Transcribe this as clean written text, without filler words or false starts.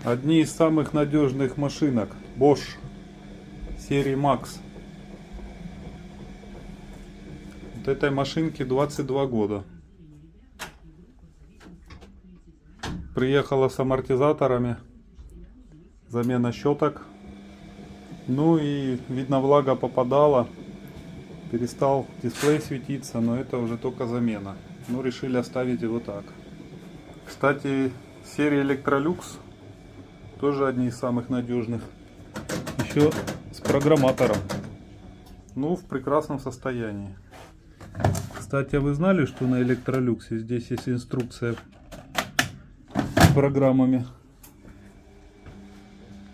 Одни из самых надежных машинок Bosch серии Max. Вот этой машинке 22 года. Приехала с амортизаторами, замена щеток. Ну и видно, влага попадала, перестал дисплей светиться, но это уже только замена. Ну, решили оставить его так. Кстати, серия Electrolux тоже одни из самых надежных. Еще с программатором. Ну, в прекрасном состоянии. Кстати, а вы знали, что на Electrolux здесь есть инструкция с программами?